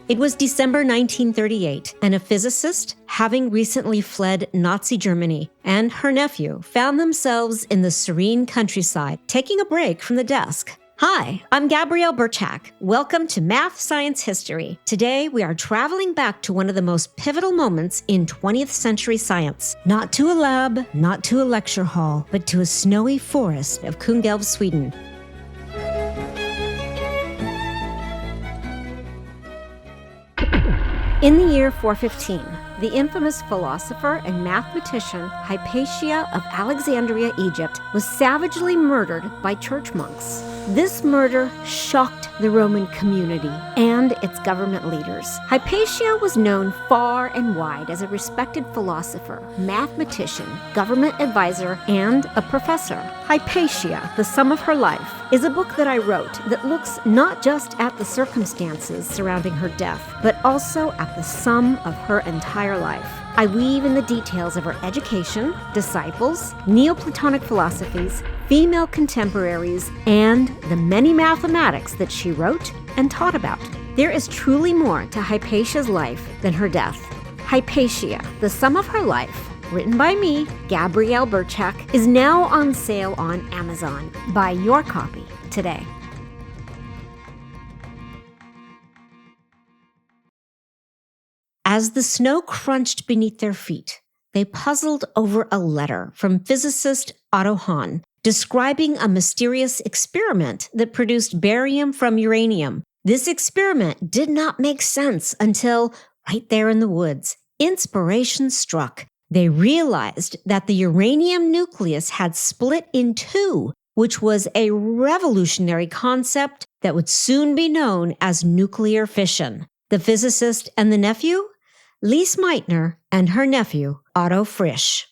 It was December 1938, and a physicist, having recently fled Nazi Germany, and her nephew found themselves in the serene countryside, taking a break from the desk. Hi, I'm Gabrielle Birchak. Welcome to Math Science History. Today, we are traveling back to one of the most pivotal moments in 20th century science. Not to a lab, not to a lecture hall, but to a snowy forest of Kungälv, Sweden. In the year 415, the infamous philosopher and mathematician Hypatia of Alexandria, Egypt, was savagely murdered by church monks. This murder shocked the Roman community and its government leaders. Hypatia was known far and wide as a respected philosopher, mathematician, government advisor, and a professor. Hypatia, The Sum of Her Life, is a book that I wrote that looks not just at the circumstances surrounding her death, but also at the sum of her entire life. I weave in the details of her education, disciples, Neoplatonic philosophies, female contemporaries, and the many mathematics that she wrote and taught about. There is truly more to Hypatia's life than her death. Hypatia, The Sum of Her Life, written by me, Gabrielle Birchak, is now on sale on Amazon. Buy your copy today. As the snow crunched beneath their feet, they puzzled over a letter from physicist Otto Hahn describing a mysterious experiment that produced barium from uranium. This experiment did not make sense until, right there in the woods, inspiration struck. They realized that the uranium nucleus had split in two, which was a revolutionary concept that would soon be known as nuclear fission. The physicist and the nephew? Lise Meitner and her nephew, Otto Frisch.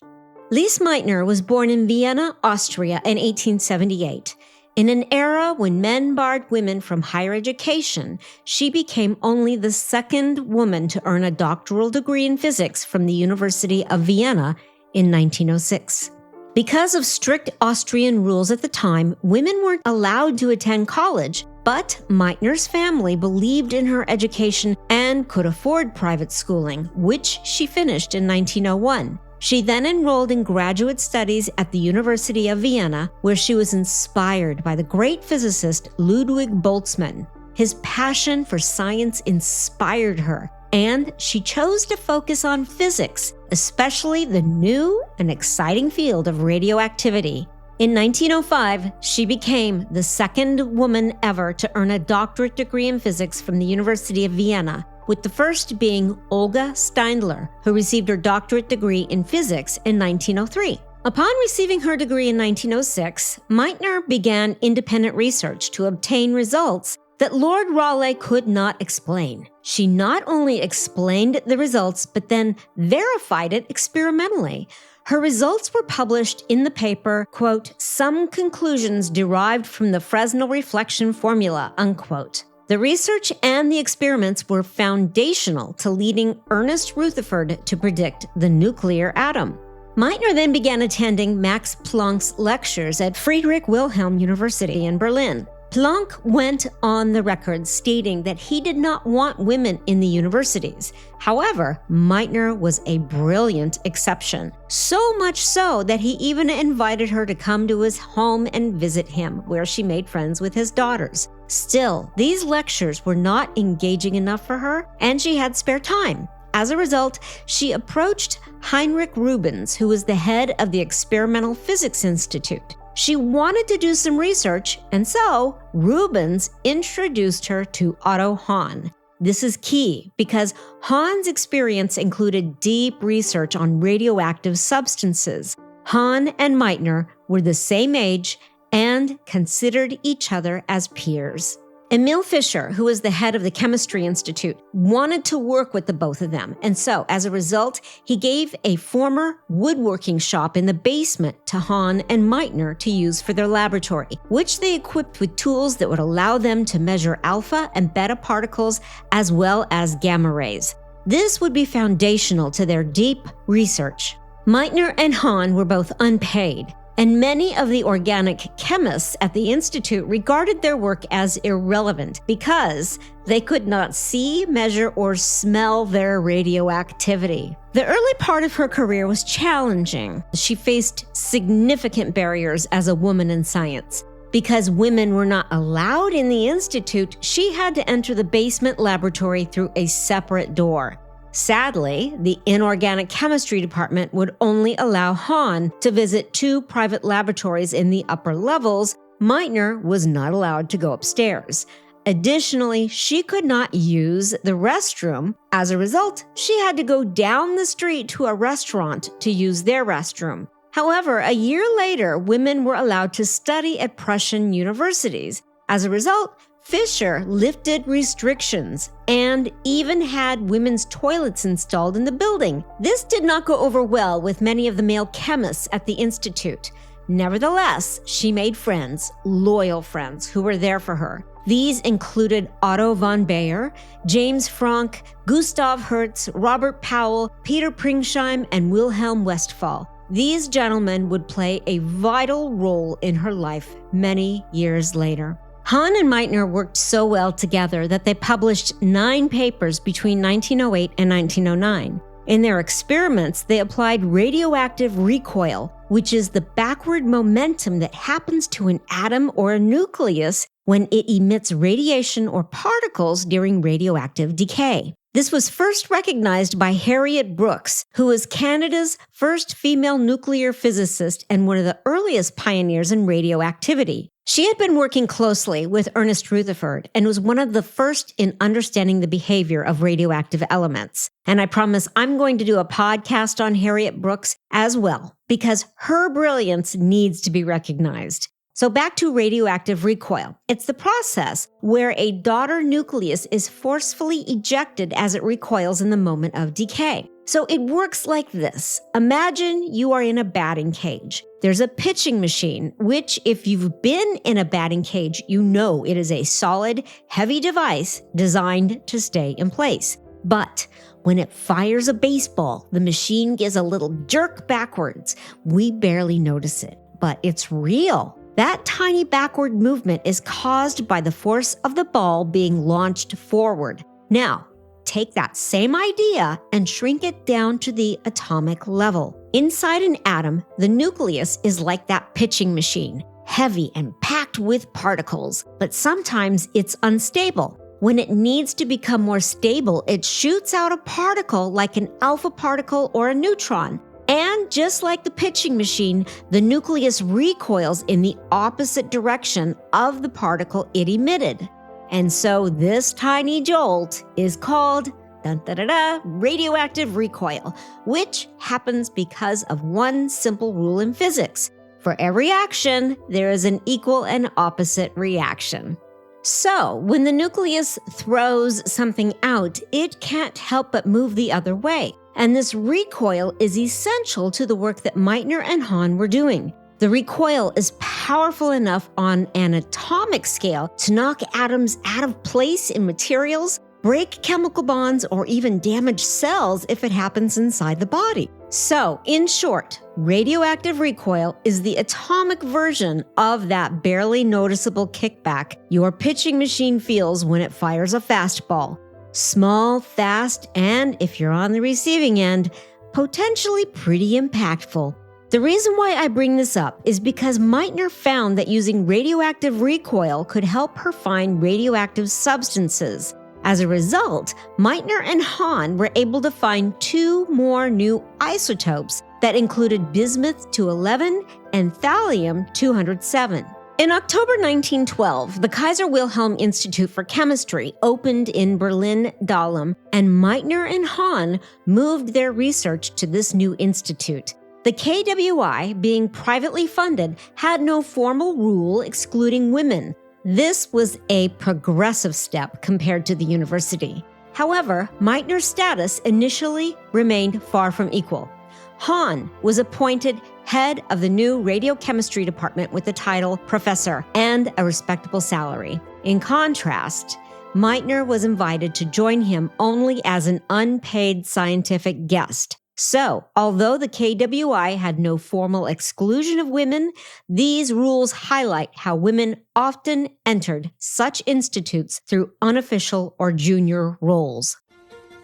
Lise Meitner was born in Vienna, Austria in 1878. In an era when men barred women from higher education, she became only the second woman to earn a doctoral degree in physics from the University of Vienna in 1906. Because of strict Austrian rules at the time, women weren't allowed to attend college, but Meitner's family believed in her education and could afford private schooling, which she finished in 1901. She then enrolled in graduate studies at the University of Vienna, where she was inspired by the great physicist Ludwig Boltzmann. His passion for science inspired her, and she chose to focus on physics, especially the new and exciting field of radioactivity. In 1905, she became the second woman ever to earn a doctorate degree in physics from the University of Vienna, with the first being Olga Steindler, who received her doctorate degree in physics in 1903. Upon receiving her degree in 1906, Meitner began independent research to obtain results that Lord Rayleigh could not explain. She not only explained the results, but then verified it experimentally. Her results were published in the paper, quote, "Some conclusions derived from the Fresnel reflection formula," unquote. The research and the experiments were foundational to leading Ernest Rutherford to predict the nuclear atom. Meitner then began attending Max Planck's lectures at Friedrich Wilhelm University in Berlin. Planck went on the record stating that he did not want women in the universities. However, Meitner was a brilliant exception. So much so that he even invited her to come to his home and visit him, where she made friends with his daughters. Still, these lectures were not engaging enough for her, and she had spare time. As a result, she approached Heinrich Rubens, who was the head of the Experimental Physics Institute. She wanted to do some research, and so Rubens introduced her to Otto Hahn. This is key because Hahn's experience included deep research on radioactive substances. Hahn and Meitner were the same age and considered each other as peers. Emil Fischer, who was the head of the Chemistry Institute, wanted to work with the both of them, and so, as a result, he gave a former woodworking shop in the basement to Hahn and Meitner to use for their laboratory, which they equipped with tools that would allow them to measure alpha and beta particles as well as gamma rays. This would be foundational to their deep research. Meitner and Hahn were both unpaid, and many of the organic chemists at the Institute regarded their work as irrelevant because they could not see, measure, or smell their radioactivity. The early part of her career was challenging. She faced significant barriers as a woman in science. Because women were not allowed in the Institute, she had to enter the basement laboratory through a separate door. Sadly, the inorganic chemistry department would only allow Hahn to visit 2 private laboratories in the upper levels. Meitner was not allowed to go upstairs. Additionally, she could not use the restroom. As a result, she had to go down the street to a restaurant to use their restroom. However, a year later, women were allowed to study at Prussian universities. As a result, Fischer lifted restrictions and even had women's toilets installed in the building. This did not go over well with many of the male chemists at the Institute. Nevertheless, she made friends, loyal friends, who were there for her. These included Otto von Baer, James Franck, Gustav Hertz, Robert Powell, Peter Pringsheim, and Wilhelm Westphal. These gentlemen would play a vital role in her life many years later. Hahn and Meitner worked so well together that they published 9 papers between 1908 and 1909. In their experiments, they applied radioactive recoil, which is the backward momentum that happens to an atom or a nucleus when it emits radiation or particles during radioactive decay. This was first recognized by Harriet Brooks, who was Canada's first female nuclear physicist and one of the earliest pioneers in radioactivity. She had been working closely with Ernest Rutherford and was one of the first in understanding the behavior of radioactive elements. And I promise I'm going to do a podcast on Harriet Brooks as well, because her brilliance needs to be recognized. So back to radioactive recoil. It's the process where a daughter nucleus is forcefully ejected as it recoils in the moment of decay. So it works like this. Imagine you are in a batting cage. There's a pitching machine, which if you've been in a batting cage, you know it is a solid, heavy device designed to stay in place. But when it fires a baseball, the machine gives a little jerk backwards. We barely notice it, but it's real. That tiny backward movement is caused by the force of the ball being launched forward. Now, take that same idea and shrink it down to the atomic level. Inside an atom, the nucleus is like that pitching machine, heavy and packed with particles, but sometimes it's unstable. When it needs to become more stable, it shoots out a particle like an alpha particle or a neutron. And just like the pitching machine, the nucleus recoils in the opposite direction of the particle it emitted. And so this tiny jolt is called radioactive recoil, which happens because of one simple rule in physics. For every action, there is an equal and opposite reaction. So when the nucleus throws something out, it can't help but move the other way. And this recoil is essential to the work that Meitner and Hahn were doing. The recoil is powerful enough on an atomic scale to knock atoms out of place in materials, break chemical bonds, or even damage cells if it happens inside the body. So, in short, radioactive recoil is the atomic version of that barely noticeable kickback your pitching machine feels when it fires a fastball. Small, fast, and, if you're on the receiving end, potentially pretty impactful. The reason why I bring this up is because Meitner found that using radioactive recoil could help her find radioactive substances. As a result, Meitner and Hahn were able to find 2 more new isotopes that included bismuth-211 and thallium-207. In October 1912, the Kaiser Wilhelm Institute for Chemistry opened in Berlin-Dahlem, and Meitner and Hahn moved their research to this new institute. The KWI, being privately funded, had no formal rule excluding women. This was a progressive step compared to the university. However, Meitner's status initially remained far from equal. Hahn was appointed head of the new radiochemistry department with the title professor and a respectable salary. In contrast, Meitner was invited to join him only as an unpaid scientific guest. So, although the KWI had no formal exclusion of women, these rules highlight how women often entered such institutes through unofficial or junior roles.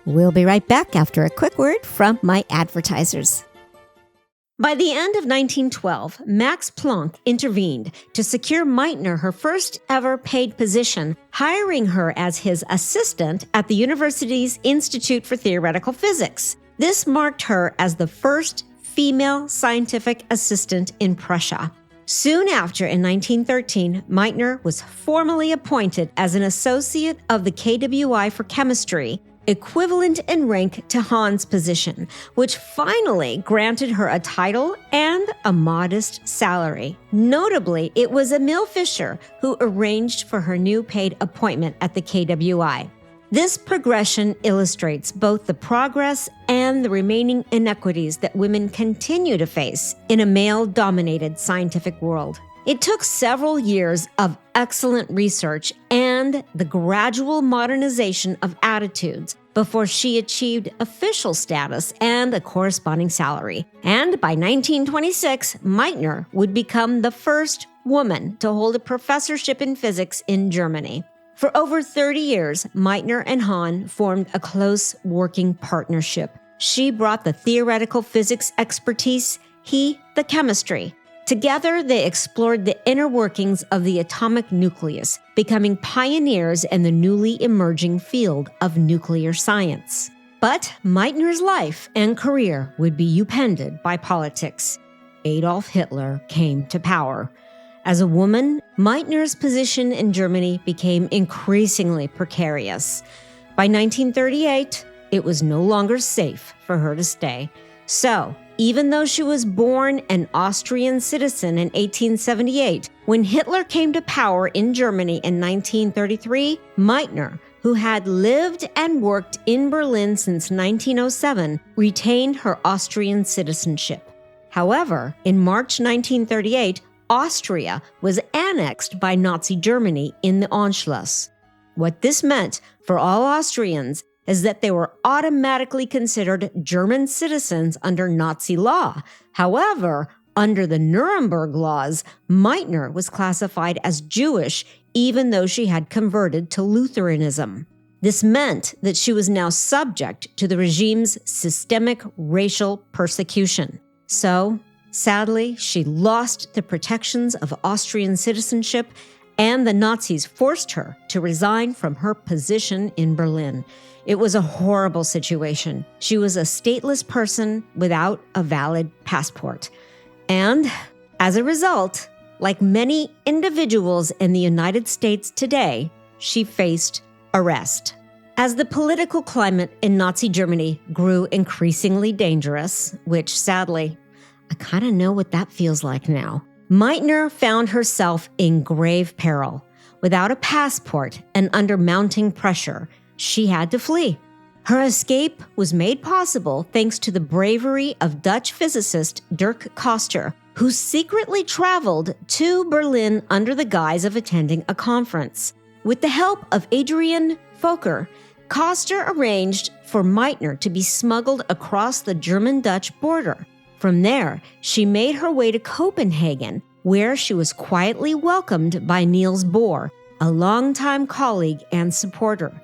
We'll be right back after a quick word from my advertisers. By the end of 1912, Max Planck intervened to secure Meitner her first ever paid position, hiring her as his assistant at the university's Institute for Theoretical Physics. This marked her as the first female scientific assistant in Prussia. Soon after, in 1913, Meitner was formally appointed as an associate of the KWI for chemistry, equivalent in rank to Hahn's position, which finally granted her a title and a modest salary. Notably, it was Emil Fischer who arranged for her new paid appointment at the KWI. This progression illustrates both the progress and the remaining inequities that women continue to face in a male-dominated scientific world. It took several years of excellent research and the gradual modernization of attitudes before she achieved official status and a corresponding salary. And by 1926, Meitner would become the first woman to hold a professorship in physics in Germany. For over 30 years, Meitner and Hahn formed a close working partnership. She brought the theoretical physics expertise, he the chemistry. Together, they explored the inner workings of the atomic nucleus, becoming pioneers in the newly emerging field of nuclear science. But Meitner's life and career would be upended by politics. Adolf Hitler came to power. As a woman, Meitner's position in Germany became increasingly precarious. By 1938, it was no longer safe for her to stay. So, even though she was born an Austrian citizen in 1878, when Hitler came to power in Germany in 1933, Meitner, who had lived and worked in Berlin since 1907, retained her Austrian citizenship. However, in March 1938, Austria was annexed by Nazi Germany in the Anschluss. What this meant for all Austrians is that they were automatically considered German citizens under Nazi law. However, under the Nuremberg laws, Meitner was classified as Jewish even though she had converted to Lutheranism. This meant that she was now subject to the regime's systemic racial persecution. So, sadly, she lost the protections of Austrian citizenship, and the Nazis forced her to resign from her position in Berlin. It was a horrible situation. She was a stateless person without a valid passport. And as a result, like many individuals in the United States today, she faced arrest. As the political climate in Nazi Germany grew increasingly dangerous, which sadly, I kind of know what that feels like now, Meitner found herself in grave peril. Without a passport and under mounting pressure, she had to flee. Her escape was made possible thanks to the bravery of Dutch physicist Dirk Koster, who secretly traveled to Berlin under the guise of attending a conference. With the help of Adrian Fokker, Koster arranged for Meitner to be smuggled across the German-Dutch border. From there, she made her way to Copenhagen, where she was quietly welcomed by Niels Bohr, a longtime colleague and supporter.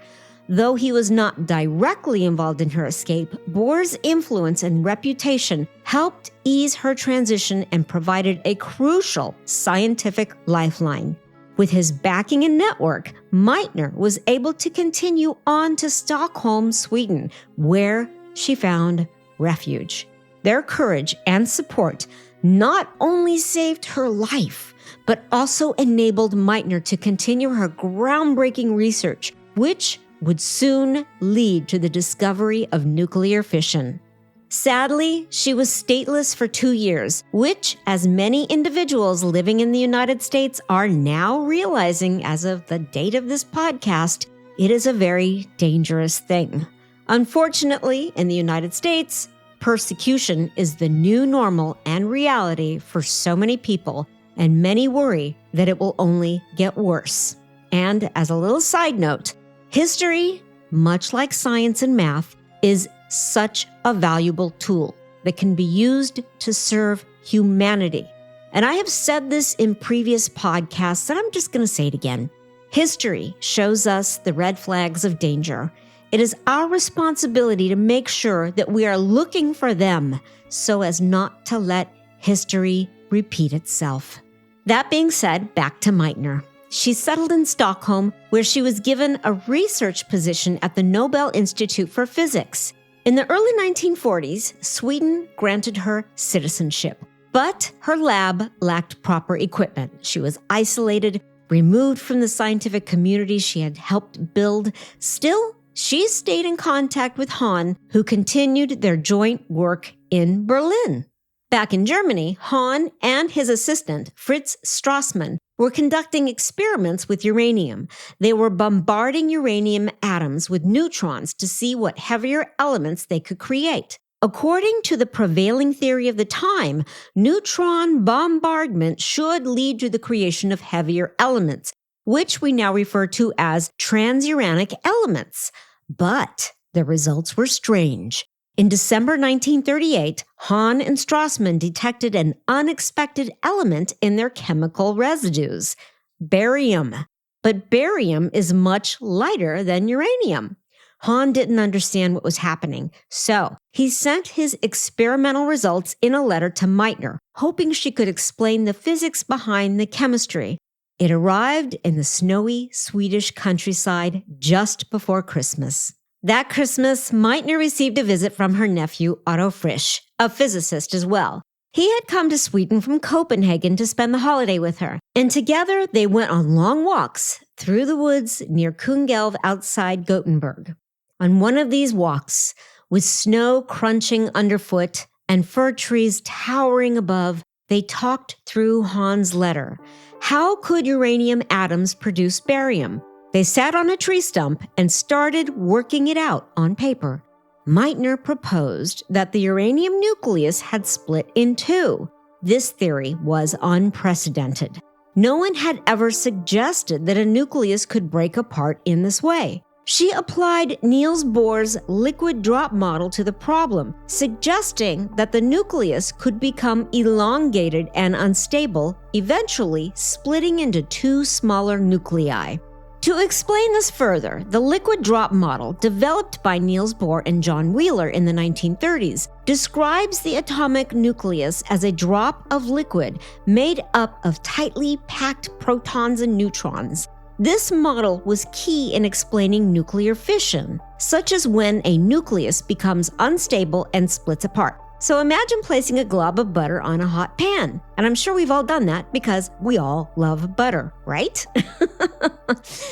Though he was not directly involved in her escape, Bohr's influence and reputation helped ease her transition and provided a crucial scientific lifeline. With his backing and network, Meitner was able to continue on to Stockholm, Sweden, where she found refuge. Their courage and support not only saved her life, but also enabled Meitner to continue her groundbreaking research, which would soon lead to the discovery of nuclear fission. Sadly, she was stateless for 2 years, which, as many individuals living in the United States are now realizing as of the date of this podcast, it is a very dangerous thing. Unfortunately, in the United States, persecution is the new normal and reality for so many people, and many worry that it will only get worse. And as a little side note, history, much like science and math, is such a valuable tool that can be used to serve humanity. And I have said this in previous podcasts, and I'm just going to say it again. History shows us the red flags of danger. It is our responsibility to make sure that we are looking for them so as not to let history repeat itself. That being said, back to Meitner. She settled in Stockholm, where she was given a research position at the Nobel Institute for Physics. In the early 1940s, Sweden granted her citizenship, but her lab lacked proper equipment. She was isolated, removed from the scientific community she had helped build. Still, she stayed in contact with Hahn, who continued their joint work in Berlin. Back in Germany, Hahn and his assistant, Fritz Strassmann, were conducting experiments with uranium. They were bombarding uranium atoms with neutrons to see what heavier elements they could create. According to the prevailing theory of the time, neutron bombardment should lead to the creation of heavier elements, which we now refer to as transuranic elements. But the results were strange. In December 1938, Hahn and Strassmann detected an unexpected element in their chemical residues, barium. But barium is much lighter than uranium. Hahn didn't understand what was happening, so he sent his experimental results in a letter to Meitner, hoping she could explain the physics behind the chemistry. It arrived in the snowy Swedish countryside just before Christmas. That Christmas, Meitner received a visit from her nephew, Otto Frisch, a physicist as well. He had come to Sweden from Copenhagen to spend the holiday with her, and together they went on long walks through the woods near Kungälv outside Gothenburg. On one of these walks, with snow crunching underfoot and fir trees towering above, they talked through Hahn's letter. How could uranium atoms produce barium? They sat on a tree stump and started working it out on paper. Meitner proposed that the uranium nucleus had split in two. This theory was unprecedented. No one had ever suggested that a nucleus could break apart in this way. She applied Niels Bohr's liquid drop model to the problem, suggesting that the nucleus could become elongated and unstable, eventually splitting into two smaller nuclei. To explain this further, the liquid drop model, developed by Niels Bohr and John Wheeler in the 1930s, describes the atomic nucleus as a drop of liquid made up of tightly packed protons and neutrons. This model was key in explaining nuclear fission, such as when a nucleus becomes unstable and splits apart. So imagine placing a glob of butter on a hot pan. And I'm sure we've all done that because we all love butter, right?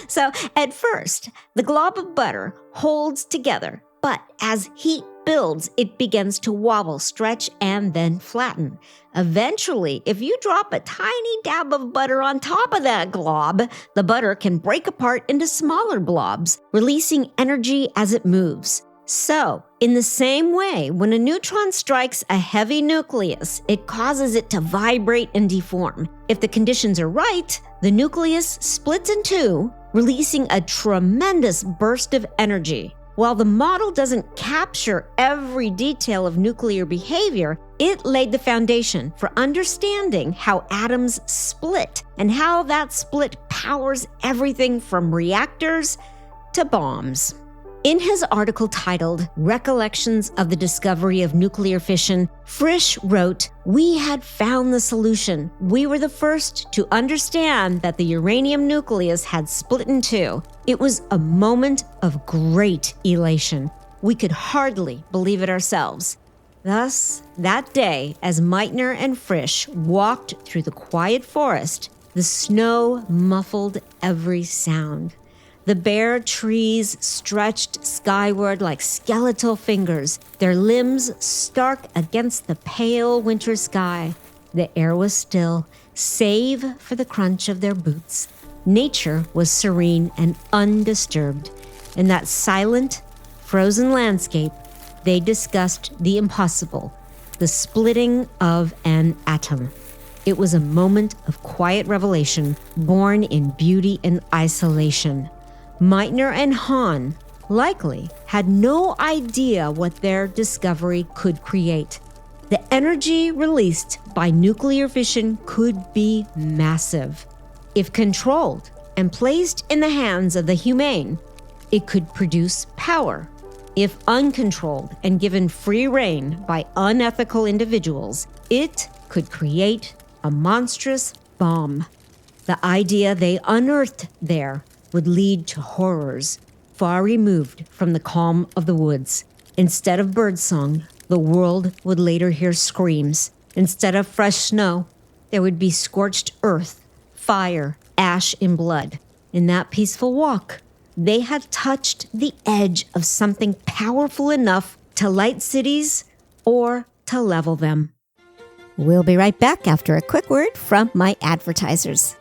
So at first, the glob of butter holds together, but as heat builds, it begins to wobble, stretch, and then flatten. Eventually, if you drop a tiny dab of butter on top of that glob, the butter can break apart into smaller blobs, releasing energy as it moves. So, in the same way, when a neutron strikes a heavy nucleus, it causes it to vibrate and deform. If the conditions are right, the nucleus splits in two, releasing a tremendous burst of energy. While the model doesn't capture every detail of nuclear behavior, it laid the foundation for understanding how atoms split and how that split powers everything from reactors to bombs. In his article titled Recollections of the Discovery of Nuclear Fission, Frisch wrote, "We had found the solution. We were the first to understand that the uranium nucleus had split in two. It was a moment of great elation. We could hardly believe it ourselves." Thus, that day, as Meitner and Frisch walked through the quiet forest, the snow muffled every sound. The bare trees stretched skyward like skeletal fingers, their limbs stark against the pale winter sky. The air was still, save for the crunch of their boots. Nature was serene and undisturbed. In that silent, frozen landscape, they discussed the impossible, the splitting of an atom. It was a moment of quiet revelation, born in beauty and isolation. Meitner and Hahn likely had no idea what their discovery could create. The energy released by nuclear fission could be massive. If controlled and placed in the hands of the humane, it could produce power. If uncontrolled and given free rein by unethical individuals, it could create a monstrous bomb. The idea they unearthed there would lead to horrors far removed from the calm of the woods. Instead of birdsong, the world would later hear screams. Instead of fresh snow, there would be scorched earth, fire, ash, and blood. In that peaceful walk, they had touched the edge of something powerful enough to light cities or to level them. We'll be right back after a quick word from my advertisers.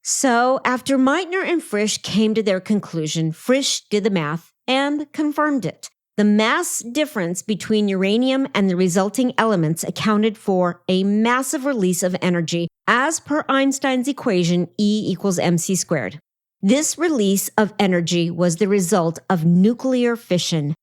So, after Meitner and Frisch came to their conclusion, Frisch did the math and confirmed it. The mass difference between uranium and the resulting elements accounted for a massive release of energy as per Einstein's equation E equals mc squared. This release of energy was the result of nuclear fission.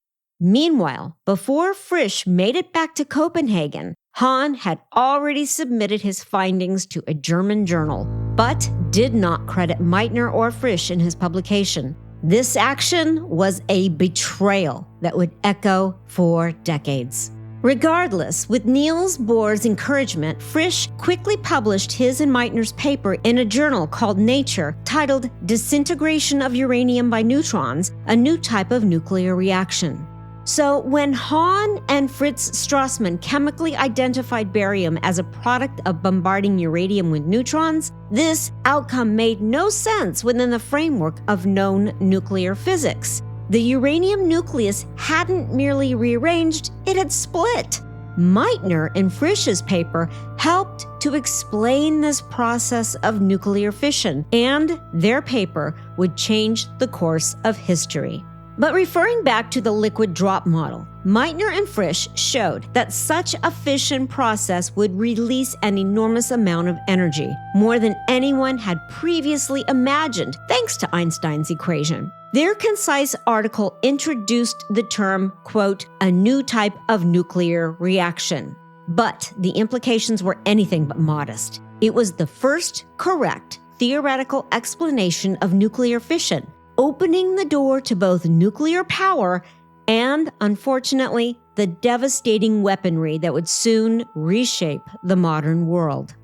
Meanwhile, before Frisch made it back to Copenhagen, Hahn had already submitted his findings to a German journal, but did not credit Meitner or Frisch in his publication. This action was a betrayal that would echo for decades. Regardless, with Niels Bohr's encouragement, Frisch quickly published his and Meitner's paper in a journal called Nature, titled Disintegration of Uranium by Neutrons, a new type of nuclear reaction. So when Hahn and Fritz Strassmann chemically identified barium as a product of bombarding uranium with neutrons, this outcome made no sense within the framework of known nuclear physics. The uranium nucleus hadn't merely rearranged, it had split. Meitner and Frisch's paper helped to explain this process of nuclear fission, and their paper would change the course of history. But referring back to the liquid drop model, Meitner and Frisch showed that such a fission process would release an enormous amount of energy, more than anyone had previously imagined, thanks to Einstein's equation. Their concise article introduced the term, quote, a new type of nuclear reaction. But the implications were anything but modest. It was the first correct theoretical explanation of nuclear fission, opening the door to both nuclear power and, unfortunately, the devastating weaponry that would soon reshape the modern world.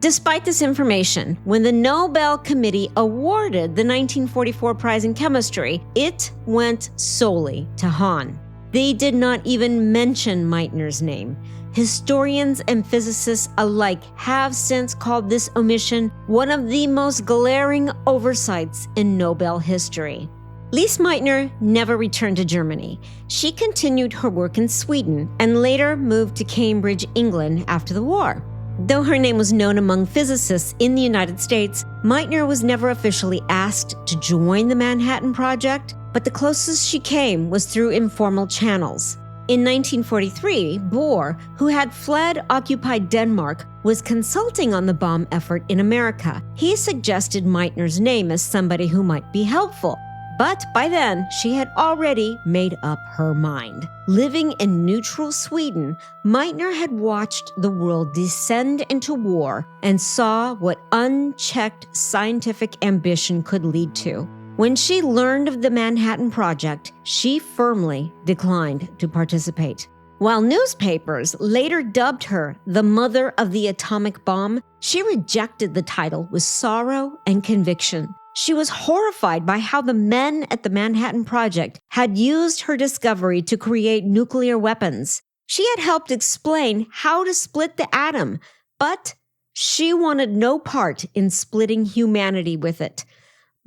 Despite this information, when the Nobel Committee awarded the 1944 prize in chemistry, it went solely to Hahn. They did not even mention Meitner's name. Historians and physicists alike have since called this omission one of the most glaring oversights in Nobel history. Lise Meitner never returned to Germany. She continued her work in Sweden and later moved to Cambridge, England after the war. Though her name was known among physicists in the United States, Meitner was never officially asked to join the Manhattan Project, but the closest she came was through informal channels. In 1943, Bohr, who had fled occupied Denmark, was consulting on the bomb effort in America. He suggested Meitner's name as somebody who might be helpful. But by then, she had already made up her mind. Living in neutral Sweden, Meitner had watched the world descend into war and saw what unchecked scientific ambition could lead to. When she learned of the Manhattan Project, she firmly declined to participate. While newspapers later dubbed her the mother of the atomic bomb, she rejected the title with sorrow and conviction. She was horrified by how the men at the Manhattan Project had used her discovery to create nuclear weapons. She had helped explain how to split the atom, but she wanted no part in splitting humanity with it.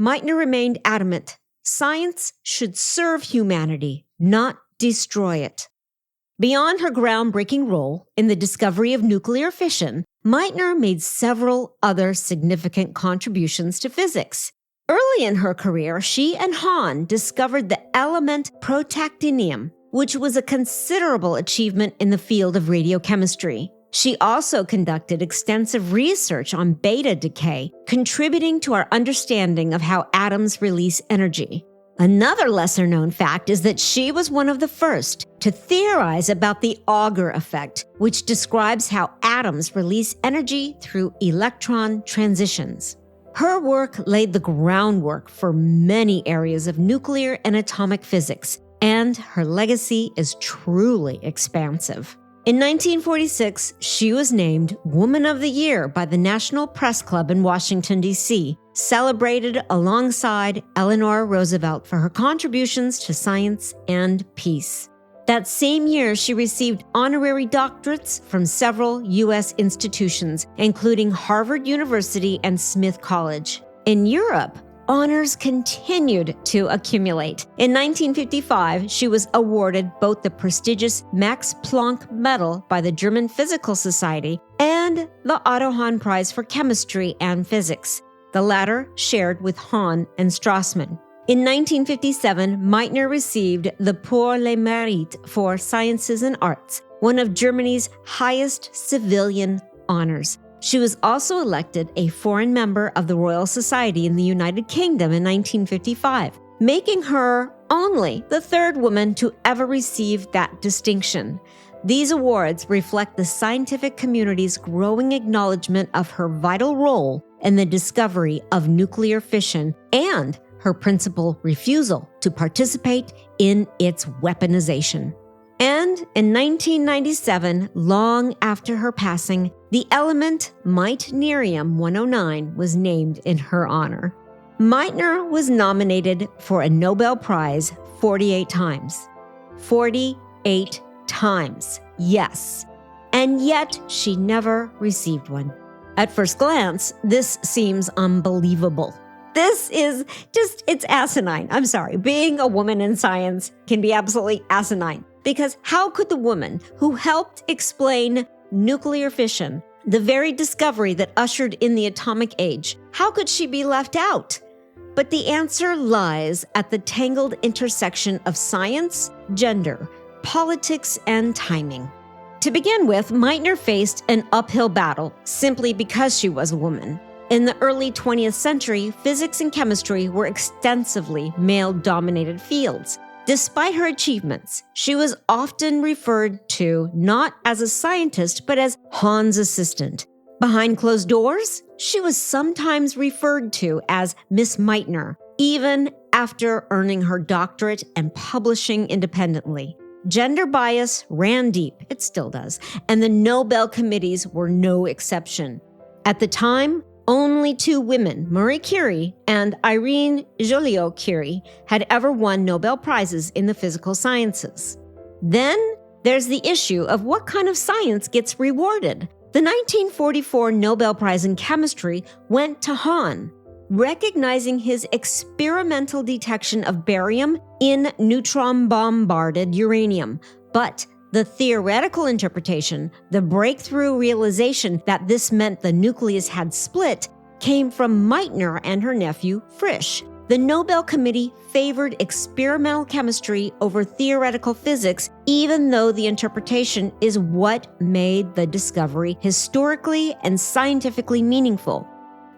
Meitner remained adamant. Science should serve humanity, not destroy it. Beyond her groundbreaking role in the discovery of nuclear fission, Meitner made several other significant contributions to physics. Early in her career, she and Hahn discovered the element protactinium, which was a considerable achievement in the field of radiochemistry. She also conducted extensive research on beta decay, contributing to our understanding of how atoms release energy. Another lesser-known fact is that she was one of the first to theorize about the Auger effect, which describes how atoms release energy through electron transitions. Her work laid the groundwork for many areas of nuclear and atomic physics, and her legacy is truly expansive. In 1946, she was named Woman of the Year by the National Press Club in Washington, D.C., celebrated alongside Eleanor Roosevelt for her contributions to science and peace. That same year, she received honorary doctorates from several U.S. institutions, including Harvard University and Smith College. In Europe, honors continued to accumulate. In 1955, she was awarded both the prestigious Max Planck Medal by the German Physical Society and the Otto Hahn Prize for Chemistry and Physics, the latter shared with Hahn and Strassmann. In 1957, Meitner received the Pour le Mérite for Sciences and Arts, one of Germany's highest civilian honors. She was also elected a foreign member of the Royal Society in the United Kingdom in 1955, making her only the third woman to ever receive that distinction. These awards reflect the scientific community's growing acknowledgement of her vital role in the discovery of nuclear fission and her principal refusal to participate in its weaponization. And in 1997, long after her passing, the element Meitnerium 109 was named in her honor. Meitner was nominated for a Nobel Prize 48 times. 48 times, yes. And yet she never received one. At first glance, this seems unbelievable. This is it's asinine. I'm sorry. Being a woman in science can be absolutely asinine. Because how could the woman who helped explain nuclear fission, the very discovery that ushered in the atomic age, how could she be left out? But the answer lies at the tangled intersection of science, gender, politics, and timing. To begin with, Meitner faced an uphill battle simply because she was a woman. In the early 20th century, physics and chemistry were extensively male-dominated fields. Despite her achievements, she was often referred to not as a scientist, but as Hahn's assistant. Behind closed doors, she was sometimes referred to as Miss Meitner, even after earning her doctorate and publishing independently. Gender bias ran deep, it still does, and the Nobel committees were no exception. At the time, only two women, Marie Curie and Irene Joliot-Curie, had ever won Nobel Prizes in the physical sciences. Then there's the issue of what kind of science gets rewarded. The 1944 Nobel Prize in Chemistry went to Hahn, recognizing his experimental detection of barium in neutron-bombarded uranium. But the theoretical interpretation, the breakthrough realization that this meant the nucleus had split, came from Meitner and her nephew, Frisch. The Nobel Committee favored experimental chemistry over theoretical physics, even though the interpretation is what made the discovery historically and scientifically meaningful.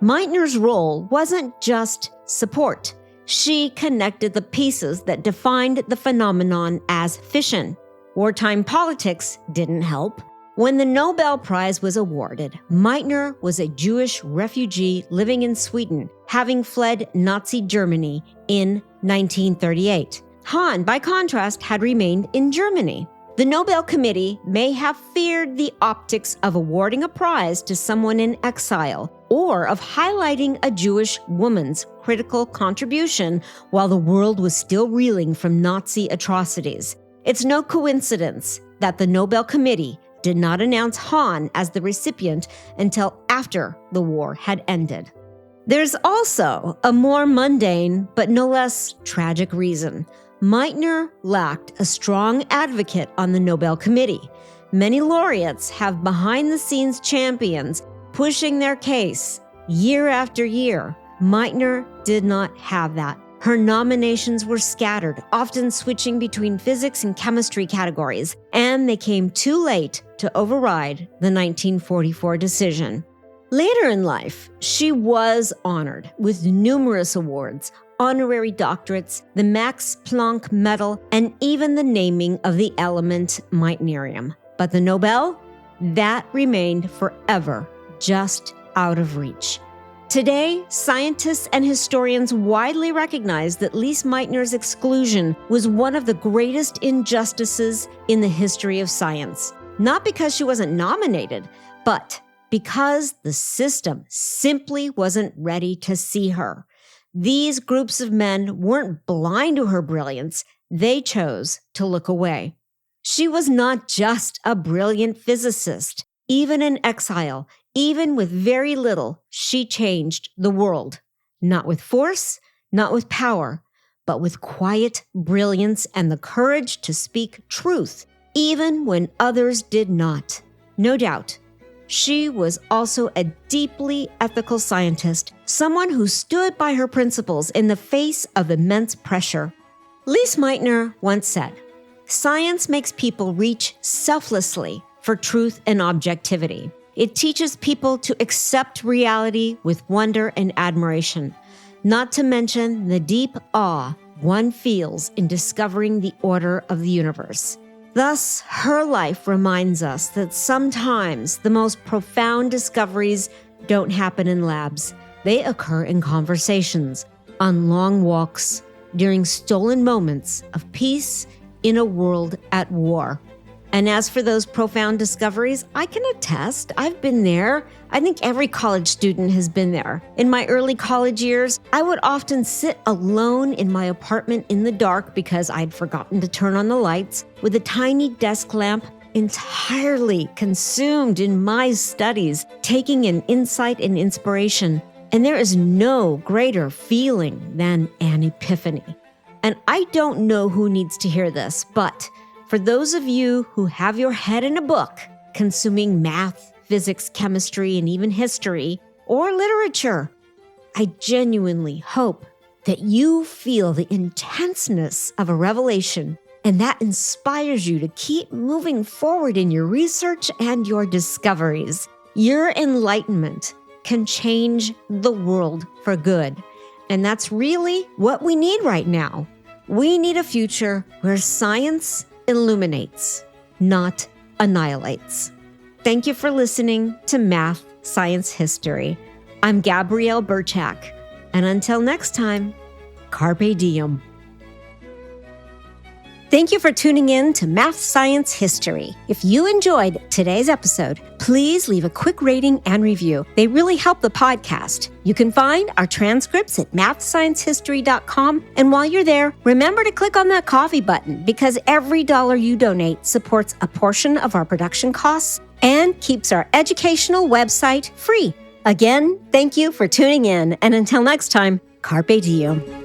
Meitner's role wasn't just support. She connected the pieces that defined the phenomenon as fission. Wartime politics didn't help. When the Nobel Prize was awarded, Meitner was a Jewish refugee living in Sweden, having fled Nazi Germany in 1938. Hahn, by contrast, had remained in Germany. The Nobel Committee may have feared the optics of awarding a prize to someone in exile, or of highlighting a Jewish woman's critical contribution while the world was still reeling from Nazi atrocities. It's no coincidence that the Nobel Committee did not announce Hahn as the recipient until after the war had ended. There's also a more mundane but no less tragic reason. Meitner lacked a strong advocate on the Nobel Committee. Many laureates have behind-the-scenes champions pushing their case year after year. Meitner did not have that. Her nominations were scattered, often switching between physics and chemistry categories, and they came too late to override the 1944 decision. Later in life, she was honored with numerous awards, honorary doctorates, the Max Planck Medal, and even the naming of the element Meitnerium. But the Nobel? That remained forever just out of reach. Today, scientists and historians widely recognize that Lise Meitner's exclusion was one of the greatest injustices in the history of science. Not because she wasn't nominated, but because the system simply wasn't ready to see her. These groups of men weren't blind to her brilliance, they chose to look away. She was not just a brilliant physicist. Even in exile, even with very little, she changed the world. Not with force, not with power, but with quiet brilliance and the courage to speak truth, even when others did not. No doubt, she was also a deeply ethical scientist, someone who stood by her principles in the face of immense pressure. Lise Meitner once said, "Science makes people reach selflessly for truth and objectivity. It teaches people to accept reality with wonder and admiration, not to mention the deep awe one feels in discovering the order of the universe." Thus, her life reminds us that sometimes the most profound discoveries don't happen in labs. They occur in conversations, on long walks, during stolen moments of peace in a world at war. And as for those profound discoveries, I can attest, I've been there. I think every college student has been there. In my early college years, I would often sit alone in my apartment in the dark because I'd forgotten to turn on the lights, with a tiny desk lamp entirely consumed in my studies, taking in insight and inspiration. And there is no greater feeling than an epiphany. And I don't know who needs to hear this, but for those of you who have your head in a book, consuming math, physics, chemistry, and even history, or literature, I genuinely hope that you feel the intenseness of a revelation, and that inspires you to keep moving forward in your research and your discoveries. Your enlightenment can change the world for good. And that's really what we need right now. We need a future where science illuminates, not annihilates. Thank you for listening to Math, Science, History. I'm Gabrielle Birchak, and until next time, carpe diem. Thank you for tuning in to Math, Science, History. If you enjoyed today's episode, please leave a quick rating and review. They really help the podcast. You can find our transcripts at mathsciencehistory.com. And while you're there, remember to click on that coffee button because every dollar you donate supports a portion of our production costs and keeps our educational website free. Again, thank you for tuning in. And until next time, carpe diem.